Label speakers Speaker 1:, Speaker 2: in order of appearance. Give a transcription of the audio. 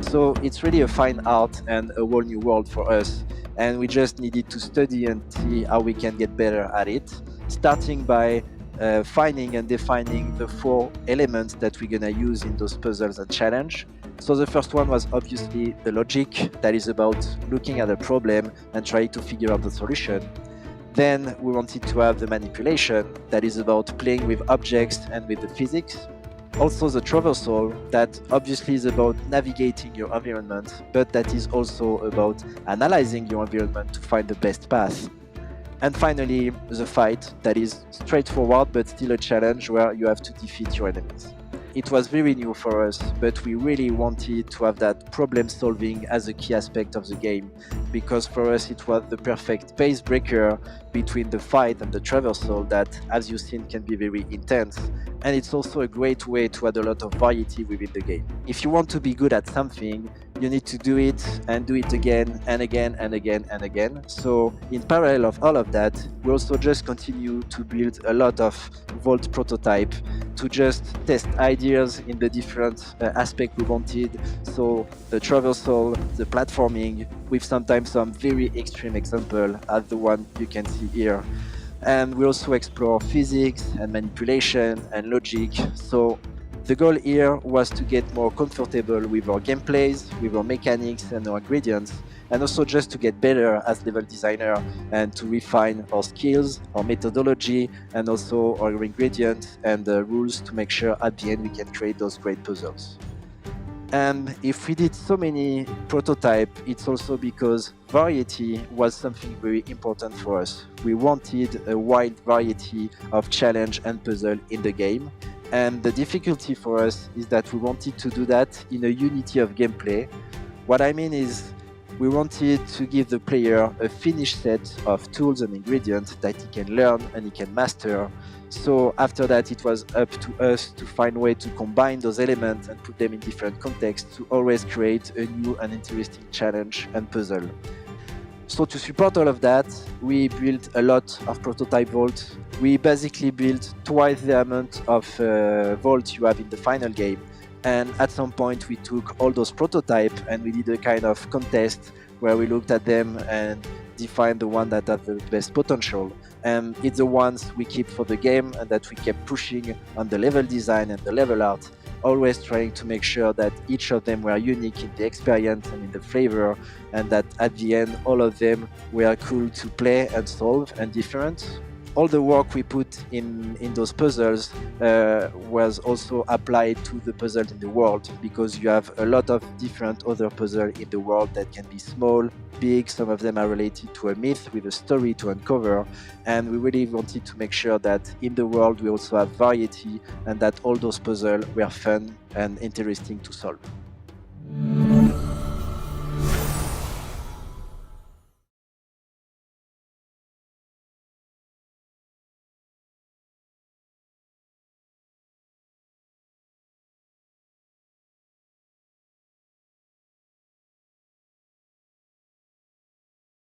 Speaker 1: So it's really a fine art and a whole new world for us, and we just needed to study and see how we can get better at it, starting by finding and defining the 4 elements that we're gonna use in those puzzles and challenge. So the first one was obviously the logic, that is about looking at a problem and trying to figure out the solution. Then we wanted to have the manipulation, that is about playing with objects and with the physics. Also the traversal, that obviously is about navigating your environment, but that is also about analyzing your environment to find the best path. And finally, the fight, that is straightforward but still a challenge where you have to defeat your enemies. It was very new for us, but we really wanted to have that problem solving as a key aspect of the game, because for us it was the perfect pace breaker between the fight and the traversal that, as you've seen, can be very intense. And it's also a great way to add a lot of variety within the game. If you want to be good at something, you need to do it and do it again and again and again and again. So in parallel of all of that, we also just continue to build a lot of Vault prototype to just test ideas in the different aspects we wanted. So the traversal, the platforming, with sometimes some very extreme example as the one you can see here. And we also explore physics and manipulation and logic. So the goal here was to get more comfortable with our gameplays, with our mechanics and our ingredients, and also just to get better as level designer and to refine our skills, our methodology, and also our ingredients and the rules to make sure at the end we can create those great puzzles. And if we did so many prototypes, it's also because variety was something very important for us. We wanted a wide variety of challenge and puzzle in the game. And the difficulty for us is that we wanted to do that in a unity of gameplay. What I mean is we wanted to give the player a finished set of tools and ingredients that he can learn and he can master. So after that, it was up to us to find a way to combine those elements and put them in different contexts to always create a new and interesting challenge and puzzle. So to support all of that, we built a lot of prototype vaults. We basically built twice the amount of vaults you have in the final game. And at some point we took all those prototypes and we did a kind of contest where we looked at them and defined the one that had the best potential. And it's the ones we keep for the game and that we kept pushing on the level design and the level art, always trying to make sure that each of them were unique in the experience and in the flavor, and that at the end all of them were cool to play and solve and different. All the work we put in those puzzles was also applied to the puzzles in the world, because you have a lot of different other puzzles in the world that can be small, big, some of them are related to a myth with a story to uncover, and we really wanted to make sure that in the world we also have variety and that all those puzzles were fun and interesting to solve.